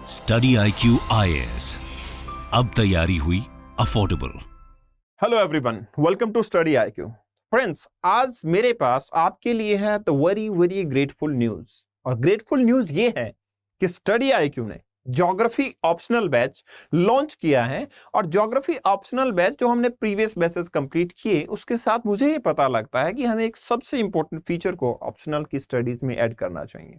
Study IQ IAS, अब तैयारी हुई affordable. Hello everyone, welcome to study IQ। Friends, आज मेरे पास आपके लिए है the very very grateful news. और ग्रेटफुल न्यूज ये है कि स्टडी IQ ने ज्योग्राफी ऑप्शनल बैच लॉन्च किया है। और ज्योग्राफी ऑप्शनल बैच जो हमने प्रीवियस बैचेस कंप्लीट किए, उसके साथ मुझे ये पता लगता है कि हमें एक सबसे इंपॉर्टेंट फीचर को ऑप्शनल की स्टडीज में ऐड करना चाहिए।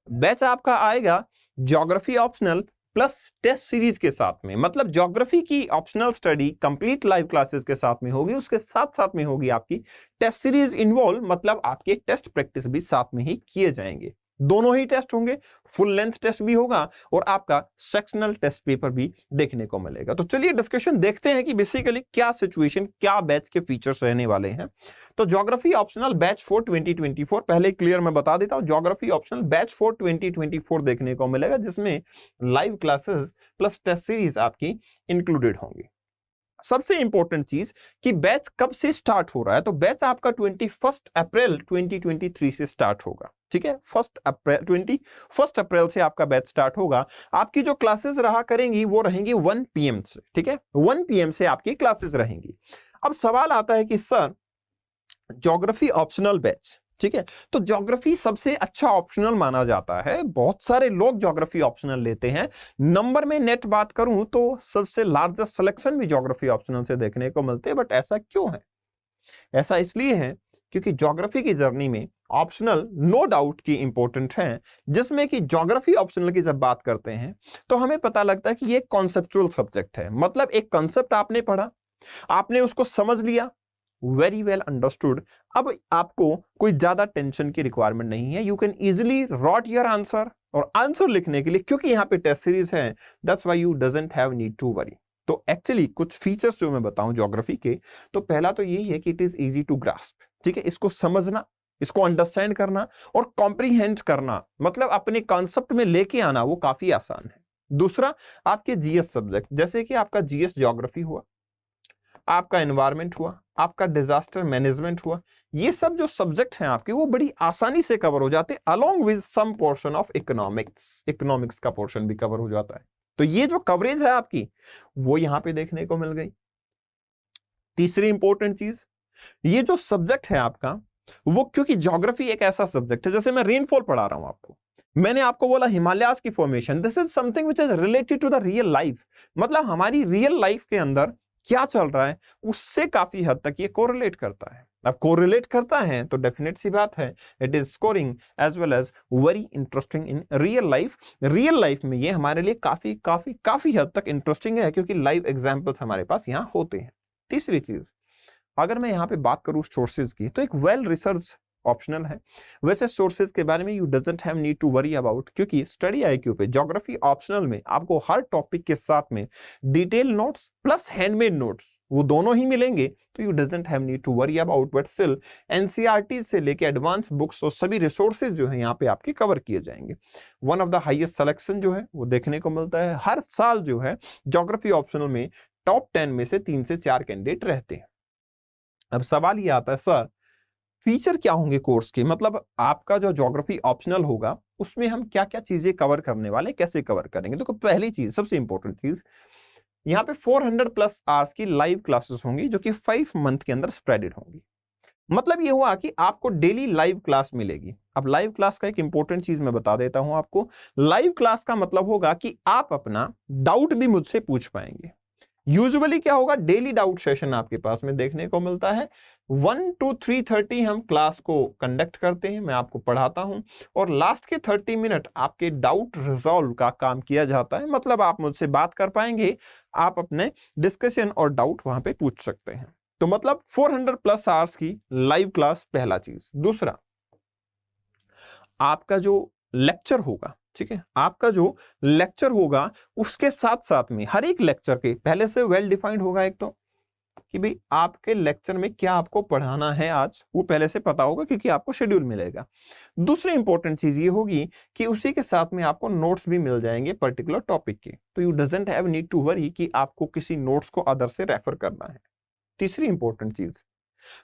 बैच आपका आएगा geography optional plus test series के साथ में। मतलब ज्योग्राफी की optional study complete live classes के साथ में होगी, उसके साथ साथ में होगी आपकी टेस्ट सीरीज इन्वॉल्व, मतलब आपके टेस्ट प्रैक्टिस भी साथ में ही किए जाएंगे। दोनों ही टेस्ट होंगे, फुल लेंथ टेस्ट भी होगा और आपका सेक्शनल टेस्ट पेपर भी देखने को मिलेगा। तो चलिए डिस्कशन देखते हैं कि बेसिकली क्या सिचुएशन, क्या बैच के फीचर्स रहने वाले हैं। तो ज्योग्राफी ऑप्शनल बैच 4 2024 पहले क्लियर मैं बता देता हूं, ज्योग्राफी ऑप्शनल बैच 4 2024 देखने को मिलेगा, जिसमें live classes plus test series आपकी इंक्लूडेड होंगी। सबसे इंपॉर्टेंट चीज कि बैच कब से स्टार्ट हो रहा है, तो बैच आपका 21 अप्रैल 2023 से स्टार्ट होगा। ठीक है, 21 अप्रैल से आपका बैच स्टार्ट होगा। आपकी जो क्लासेस रहा करेंगी वो रहेंगी 1 PM से। ठीक है, 1 PM से आपकी क्लासेस रहेंगी। अब सवाल आता है कि सर ज्योग्राफी ऑप्शनल बैच, ठीक है, तो ज्योग्राफी सबसे अच्छा ऑप्शनल माना जाता है, बहुत सारे लोग ज्योग्राफी ऑप्शनल लेते हैं। नंबर में नेट बात करूं तो सबसे लार्जेस्ट सिलेक्शन भी ज्योग्राफी ऑप्शनल से देखने को मिलते हैं। बट ऐसा क्यों है? ऐसा इसलिए है क्योंकि ज्योग्राफी की जर्नी में ऑप्शनल नो डाउट की इंपॉर्टेंट है, जिसमें कि ज्योग्राफी ऑप्शनल की जब बात करते हैं तो हमें पता लगता है कि ये कॉन्सेप्चुअल सब्जेक्ट है। मतलब एक कॉन्सेप्ट आपने पढ़ा, आपने उसको समझ लिया, वेरी वेल अंडरस्टूड। अब आपको कोई ज्यादा टेंशन की रिक्वायरमेंट नहीं है, you can easily rote your answer. और आंसर लिखने के लिए क्योंकि यहां पे टेस्ट सीरीज है, that's why you doesn't have need to worry. तो एक्चुअली कुछ फीचर्स जो मैं बताऊं ज्योग्राफी के, तो पहला तो यही है कि it is easy to grasp. ठीक है, इसको समझना, इसको अंडरस्टैंड करना और कॉम्प्रीहेंड करना, मतलब अपने कॉन्सेप्ट में लेके आना, वो काफी आसान है। दूसरा, आपके जीएस सब्जेक्ट, जैसे कि आपका जीएस ज्योग्राफी हुआ, आपका एनवायरमेंट हुआ, आपका डिजास्टर मैनेजमेंट हुआ, ये सब जो सब्जेक्ट हैं आपके, वो बड़ी आसानी से कवर हो जाते हैं along with some portion of economics का पोर्शन भी कवर हो जाता है। तो ये जो कवरेज है आपकी, वो यहां पे देखने को मिल गई। तीसरी इंपॉर्टेंट चीज, ये जो सब्जेक्ट है आपका, वो क्योंकि ज्योग्राफी एक ऐसा सब्जेक्ट है, जैसे मैं रेनफॉल पढ़ा रहा हूं आपको, मैंने आपको बोला हिमालयाज की formation, this is something which is related to the real life. मतलब हमारी रियल लाइफ के अंदर क्या चल रहा है, उससे काफी हद तक ये कोरिलेट करता है। अब कोरिलेट करता है तो डेफिनेट सी बात है, it is scoring as well as very interesting in real life. Real life में ये हमारे लिए काफी काफी काफी हद तक इंटरेस्टिंग है, क्योंकि लाइव एग्जाम्पल्स हमारे पास यहाँ होते हैं। तीसरी चीज, अगर मैं यहां पे बात करूं सोर्सेज की, तो एक वेल रिसर्च ऑप्शनल है। वैसे सोर्सेज के बारे में you doesn't have need to worry about, क्योंकि स्टडी IQ पे ज्योग्राफी ऑप्शनल में आपको हर टॉपिक के साथ में detail notes plus handmade notes, वो दोनों ही मिलेंगे। तो you doesn't have need to worry about, but still NCERT से लेके एडवांस बुक्स और सभी रिसोर्सेज जो है यहाँ पे आपके कवर किए जाएंगे। One of the highest selection जो है वो देखने को मिलता है हर साल। जो है ज्योग्राफी ऑप्शनल में टॉप 10 में से 3 से 4 कैंडिडेट रहते हैं। अब सवाल ये आता है, सर फीचर क्या होंगे कोर्स के, मतलब आपका जो ज्योग्राफी ऑप्शनल होगा उसमें हम क्या क्या चीजें कवर करने वाले, कैसे कवर करेंगे। तो पहली चीज, सबसे इंपॉर्टेंट चीज, यहाँ पे 400 प्लस आवर्स की लाइव क्लासेस होंगी, जो कि 5 मंथ के अंदर स्प्रेडेड होंगी। मतलब ये हुआ कि आपको डेली लाइव क्लास मिलेगी। अब लाइव क्लास का एक इंपॉर्टेंट चीज मैं बता देता हूं आपको। लाइव क्लास का मतलब होगा कि आप अपना डाउट भी मुझसे पूछ पाएंगे। यूजुअली क्या होगा, डेली डाउट सेशन आपके पास में देखने को मिलता है। 1 to 3:30 हम क्लास को कंडक्ट करते हैं, मैं आपको पढ़ाता हूं, और लास्ट के 30 मिनट आपके डाउट रिजॉल्व का काम किया जाता है। मतलब आप मुझसे बात कर पाएंगे, आप अपने डिस्कशन और डाउट वहां पे पूछ सकते हैं। तो मतलब 400 प्लस आवर्स की लाइव क्लास, पहला चीज। दूसरा, आपका जो लेक्चर होगा, ठीक है, आपका जो लेक्चर होगा उसके साथ साथ में हर एक लेक्चर के पहले से वेल डिफाइंड होगा। एक तो कि भाई आपके लेक्चर में क्या आपको पढ़ाना है आज, वो पहले से पता होगा क्योंकि आपको शेड्यूल मिलेगा। दूसरी इंपॉर्टेंट चीज ये होगी कि उसी के साथ में आपको नोट्स भी मिल जाएंगे पर्टिकुलर टॉपिक के। तो you doesn't have need to worry कि आपको किसी नोट्स को अदर से रेफर करना है। तीसरी इंपॉर्टेंट चीज,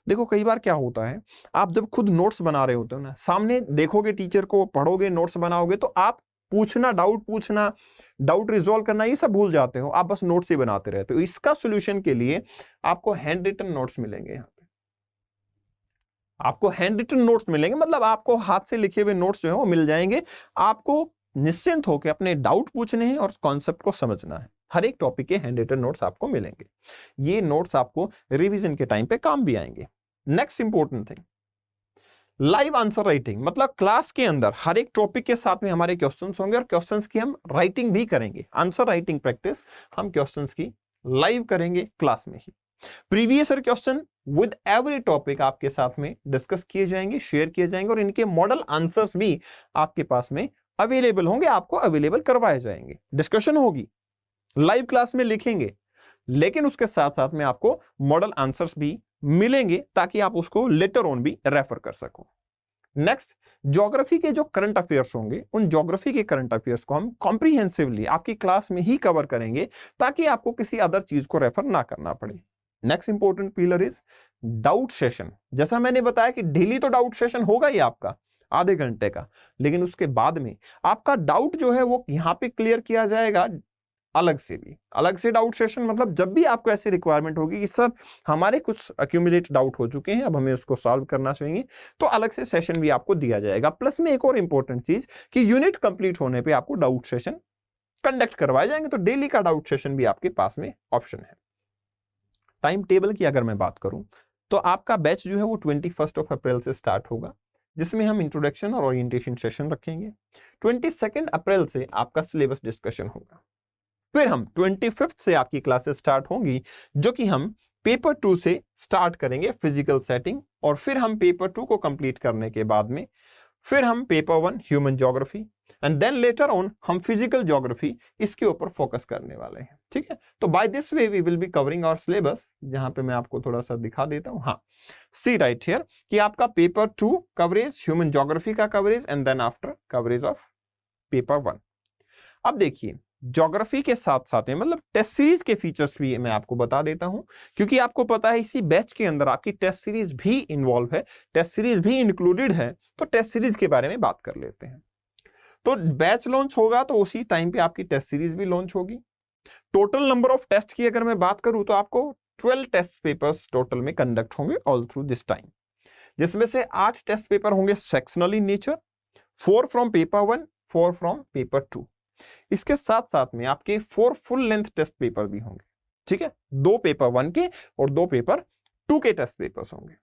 देखो कई बार क्या होता है, आप जब खुद नोट्स बना रहे होते हो ना, सामने देखोगे टीचर को, पढ़ोगे, नोट्स बनाओगे, तो आप पूछना, डाउट पूछना, डाउट रिजॉल्व करना, ये सब भूल जाते हो, आप बस नोट्स ही बनाते रहते हो। इसका सोल्यूशन के लिए आपको हैंड रिटन नोट्स मिलेंगे। यहाँ पे आपको हैंड रिटन नोट्स मिलेंगे, मतलब आपको हाथ से लिखे हुए नोट्स जो है वो मिल जाएंगे। आपको निश्चिंत होकर अपने डाउट पूछने हैं और कॉन्सेप्ट को समझना है। हर एक टॉपिक के हैंड रिटन नोट्स आपको मिलेंगे। ये नोट्स आपको रिवीजन के टाइम पे काम भी आएंगे। Next important thing, live answer writing, मतलब क्लास के अंदर हर एक टॉपिक के साथ में हमारे क्वेश्चंस होंगे और क्वेश्चंस की हम राइटिंग भी करेंगे। आंसर राइटिंग प्रैक्टिस हम क्वेश्चंस की लाइव करेंगे क्लास में ही। Previous year question with every topic आपके साथ में डिस्कस किए जाएंगे, शेयर किए जाएंगे और इनके मॉडल आंसर्स भी आपके पास में अवेलेबल होंगे, आपको अवेलेबल करवाए जाएंगे। डिस्कशन होगी, लाइव क्लास में लिखेंगे, लेकिन उसके साथ साथ में आपको मॉडल आंसर्स भी मिलेंगे ताकि आप उसको लेटर ऑन भी रेफर कर सको। नेक्स्ट, ज्योग्राफी के जो करंट अफेयर्स होंगे, उन ज्योग्राफी के करंट अफेयर्स को हम कॉम्प्रिहेंसिवली आपकी क्लास में ही कवर करेंगे ताकि आपको किसी अदर चीज को रेफर ना करना पड़े। Next important pillar is doubt session. जैसा मैंने बताया कि डेली तो डाउट सेशन होगा ही आपका आधे घंटे का, लेकिन उसके बाद में आपका डाउट जो है वो यहां पे क्लियर किया जाएगा अलग से भी। अलग से डाउट सेशन मतलब जब भी आपको ऐसी रिक्वायरमेंट होगी कि सर हमारे कुछ अक्यूमुलेट डाउट हो चुके हैं, अब हमें उसको सॉल्व करना चाहिए, तो अलग से सेशन भी आपको दिया जाएगा। प्लस में एक और इंपॉर्टेंट चीज कि यूनिट कंप्लीट होने पे आपको डाउट सेशन कंडक्ट करवाए जाएंगे, तो डेली का डाउट सेशन भी आपके पास में ऑप्शन है। टाइम टेबल की अगर मैं बात करूं तो आपका बैच जो है वो 21 अप्रैल से स्टार्ट होगा, जिसमें हम इंट्रोडक्शन और ओरिएंटेशन सेशन रखेंगे। 22 अप्रैल से आपका सिलेबस डिस्कशन होगा। फिर हम 25 से आपकी क्लासेस स्टार्ट होंगी, जो कि हम पेपर 2 से स्टार्ट करेंगे फिजिकल सेटिंग, और फिर हम पेपर 2 को कंप्लीट करने के बाद में फिर हम paper 1 human geography and then later on हम फिजिकल ज्योग्राफी इसके ऊपर फोकस करने वाले हैं। ठीक है, तो by this way we will be covering our syllabus. जहां पे मैं आपको थोड़ा सा दिखा देता हूं, हाँ सी राइट हियर कि आपका पेपर 2 कवरेज, ह्यूमन ज्योग्राफी का coverage and then after coverage of paper 1। अब देखिए, ज्योग्राफी के साथ साथ में मतलब टेस्ट सीरीज के फीचर्स भी मैं आपको बता देता हूं, क्योंकि आपको पता है इसी बैच के अंदर आपकी टेस्ट सीरीज भी इन्वॉल्व है, टेस्ट सीरीज भी इंक्लूडेड है। तो टेस्ट सीरीज के बारे में बात कर लेते हैं। तो बैच लॉन्च होगा तो उसी टाइम पे आपकी टेस्ट सीरीज भी लॉन्च होगी। टोटल नंबर ऑफ टेस्ट की अगर मैं बात करूं तो आपको 12 टेस्ट पेपर्स टोटल में कंडक्ट होंगे ऑल थ्रू दिस टाइम, जिसमें से 8 टेस्ट पेपर होंगे sectional in nature, 4 from paper 1, 4 from paper 2। इसके साथ साथ में आपके 4 फुल लेंथ टेस्ट पेपर भी होंगे। ठीक है, 2 पेपर 1 के और 2 पेपर 2 के टेस्ट पेपर्स होंगे।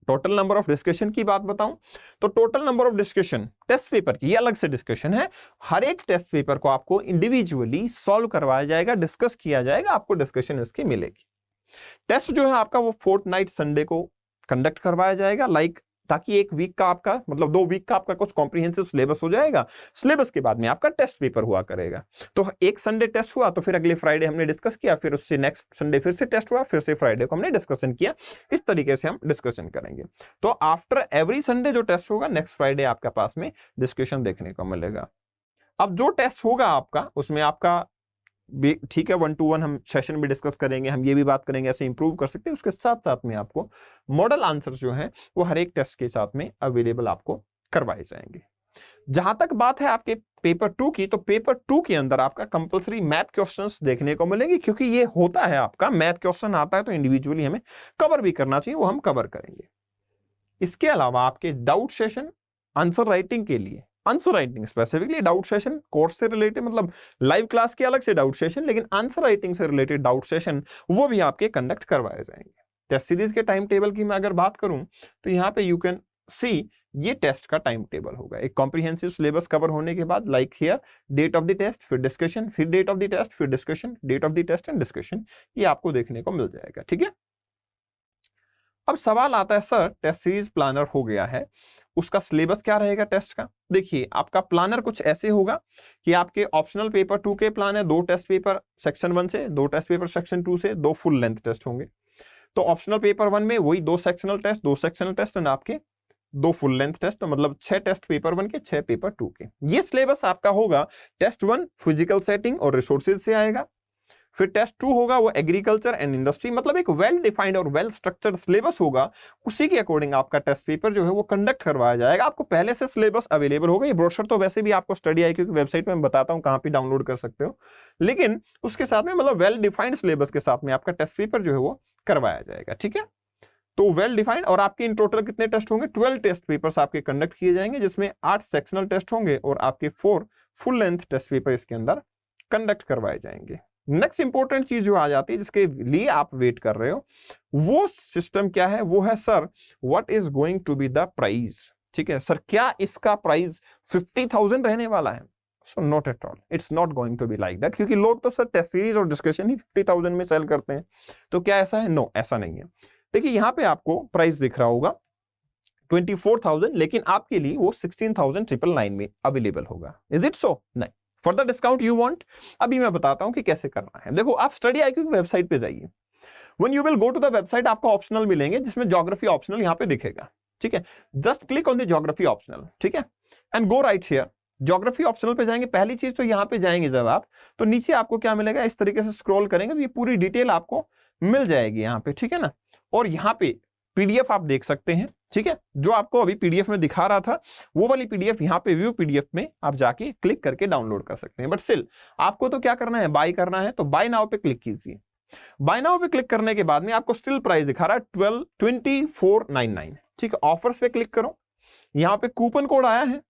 टोटल नंबर ऑफ डिस्कशन की बात बताऊं तो total number of discussion test paper की ये अलग से डिस्कशन है। हर एक टेस्ट पेपर को आपको इंडिविजुअली सॉल्व करवाया जाएगा, डिस्कस किया जाएगा, आपको डिस्कशन इसकी मिलेगी। टेस्ट जो है आपका वो फोर्टनाइट संडे को कंडक्ट करवाया जाएगा, ताकि एक वीक का आपका मतलब 2 वीक का आपका कुछ कॉम्प्रिहेंसिव सिलेबस हो जाएगा। सिलेबस के बाद में आपका टेस्ट पेपर हुआ करेगा। तो एक संडे टेस्ट हुआ तो फिर अगले फ्राइडे हमने डिस्कस किया, फिर उससे नेक्स्ट संडे फिर से टेस्ट हुआ, फिर से फ्राइडे को हमने डिस्कशन किया। इस तरीके से हम डिस्कशन करेंगे। तो आफ्टर एवरी संडे जो टेस्ट होगा, नेक्स्ट फ्राइडे आपके पास में डिस्कशन देखने को मिलेगा। अब जो टेस्ट होगा आपका उसमें आपका ठीक है 1-to-1 हम सेशन भी डिस्कस करेंगे, हम ये भी बात करेंगे ऐसे इंप्रूव कर सकते हैं। उसके साथ साथ में आपको मॉडल आंसर जो है वो हर एक टेस्ट के साथ में अवेलेबल आपको करवाए जाएंगे। जहां तक बात है आपके पेपर 2 की, तो पेपर 2 के अंदर आपका कंपलसरी मैथ क्वेश्चंस देखने को मिलेंगे, क्योंकि ये होता है आपका मैथ क्वेश्चन आता है तो इंडिविजुअली हमें कवर भी करना चाहिए, वो हम कवर करेंगे। इसके अलावा आपके डाउट सेशन आंसर राइटिंग के लिए, answer writing specifically doubt session course से रिलेटेड, मतलब लाइव क्लास के अलग से डाउट सेशन, लेकिन आंसर राइटिंग से रिलेटेड डाउट सेशन वो भी आपके कंडक्ट करवाए जाएंगे। टेस्ट सीरीज के टाइम टेबल की मैं अगर बात करूं तो यहां पे यू कैन सी ये टेस्ट का टाइम टेबल होगा। एक कॉम्प्रिहेंसिव सिलेबस कवर होने के बाद like here date of the test, फिर डिस्कशन, फिर डेट ऑफ द टेस्ट, फिर discussion, date of the test and discussion, ये आपको देखने को मिल जाएगा। ठीक है, अब सवाल आता है सर टेस्ट सीरीज प्लानर हो गया है, उसका सिलेबस क्या रहेगा टेस्ट का? देखिए आपका प्लानर कुछ ऐसे होगा कि आपके ऑप्शनल पेपर 2 के प्लान है, 2 टेस्ट पेपर सेक्शन 1 से, 2 टेस्ट पेपर सेक्शन 2 से, 2 फुल लेंथ टेस्ट होंगे। तो ऑप्शनल पेपर 1 में वही 2 sectional test, 2 sectional test and आपके 2 फुल लेंथ टेस्ट, तो मतलब 6 टेस्ट पेपर 1 के, 6 पेपर 2 के। ये सिलेबस आपका होगा। टेस्ट 1 फिजिकल सेटिंग और रिसोर्सेज से आएगा, फिर टेस्ट 2 होगा वो एग्रीकल्चर एंड इंडस्ट्री, मतलब एक वेल डिफाइंड और वेल स्ट्रक्चर्ड सिलेबस होगा, उसी के अकॉर्डिंग आपका टेस्ट पेपर जो है वो कंडक्ट करवाया जाएगा। आपको पहले से सिलेबस अवेलेबल होगा, ये ब्रोशर तो वैसे भी आपको स्टडी IQ की वेबसाइट में बताता हूं कहां पे डाउनलोड कर सकते हो, लेकिन उसके साथ में मतलब वेल डिफाइंड सिलेबस के साथ में आपका टेस्ट पेपर जो है वो करवाया जाएगा। ठीक है, तो वेल डिफाइंड, और आपके इन टोटल कितने टेस्ट होंगे, 12 टेस्ट पेपर्स आपके कंडक्ट किए जाएंगे, जिसमें 8 सेक्शनल टेस्ट होंगे और आपके 4 फुल लेंथ टेस्ट पेपर इसके अंदर कंडक्ट करवाए जाएंगे। नेक्स्ट इंपॉर्टेंट चीज जो आ जाती है जिसके लिए आप वेट कर रहे हो, वो सिस्टम क्या है, वो है sir what is going to be the price. ठीक है सर, क्या इसका प्राइस 50,000 रहने वाला है? So not at all, it's not going to be like that, क्योंकि लोग तो सर टेस्ट सीरीज और डिस्कशन ही 50,000 में सेल करते हैं, तो क्या ऐसा है? नो, ऐसा नहीं है। देखिए यहां पे आपको प्राइस दिख रहा होगा 24,000, लेकिन आपके लिए वो 16,999 में अवेलेबल होगा। Is it so? नहीं, for the discount you want, अभी मैं बताता हूं कि कैसे करना है। देखो आप स्टडी IQ की वेबसाइट पे जाइए, when you will go to the website आपको ऑप्शनल मिलेंगे, जिसमें ज्योग्राफी ऑप्शनल यहां पे दिखेगा। ठीक है, just click on the geography optional, ठीक है, and go right here. Geography optional पे जाएंगे, पहली चीज तो यहां पे जाएंगे जब आप, तो नीचे आपको क्या मिलेगा, इस तरीके से स्क्रॉल करेंगे तो ये पूरी डिटेल आपको मिल जाएगी यहाँ पे। ठीक है ना, और यहाँ पे PDF आप देख सकते हैं। ठीक है, जो आपको अभी PDF में दिखा रहा था वो वाली PDF यहाँ पे व्यू PDF में आप जाके क्लिक करके डाउनलोड कर सकते हैं। बट स्टिल आपको तो क्या करना है, बाय करना है, तो बाय नाउ पे क्लिक कीजिए। बाय नाउ पे क्लिक करने के बाद में आपको स्टिल प्राइस दिखा रहा है 2499। ठीक है, ऑफर्स पे क्लिक करो, यहाँ पे कूपन कोड आया है,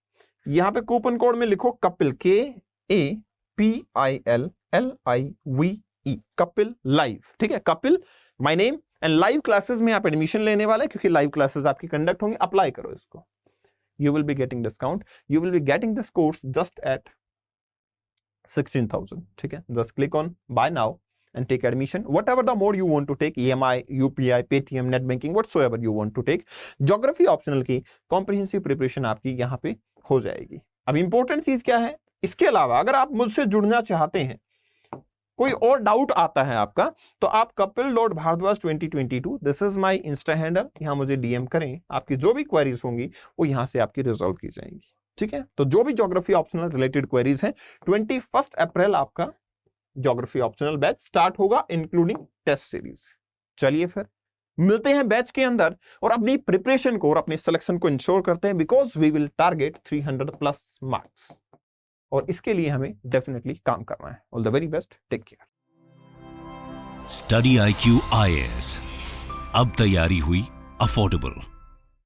यहाँ पे कूपन कोड में लिखो कपिल, KAPILLIVE, कपिल लाइव। ठीक है, Kapil my name and live classes में आप एडमिशन लेने वाले हैं, क्योंकि लाइव क्लासेस आपकी कंडक्ट होंगे। अप्लाई करो इसको, you will be getting discount, you will be getting this course just at 16,000। ठीक है, just click on buy now and take admission, whatever the mode you want to take, EMI, UPI, Paytm, net banking, whatsoever you want to take। Geography optional की comprehensive preparation आपकी यहाँ पे हो जाएगी। अब important चीज क्या है, इसके अलावा अगर आप मुझसे जुड़ना चाहते हैं, कोई और डाउट आता है आपका, तो आप kapil.bhardwaj2022, this is my Insta handle, यहाँ मुझे DM करें, आपकी जो भी क्वेरीज होंगी वो यहाँ से आपकी रिजॉल्व की जाएंगी। ठीक है, तो जो भी ज्योग्राफी ऑप्शनल रिलेटेड क्वेरीज हैं, 21 अप्रैल आपका ज्योग्राफी ऑप्शनल बैच स्टार्ट होगा, इंक्लूडिंग टेस्ट सीरीज। चलिए फिर मिलते हैं बैच के अंदर और अपनी प्रिपरेशन को और अपने सिलेक्शन को इंश्योर करते हैं, because we will target 300+ marks, और इसके लिए हमें डेफिनेटली काम करना है। All the very best, take care. Study IQ IAS, अब तैयारी हुई अफोर्डेबल।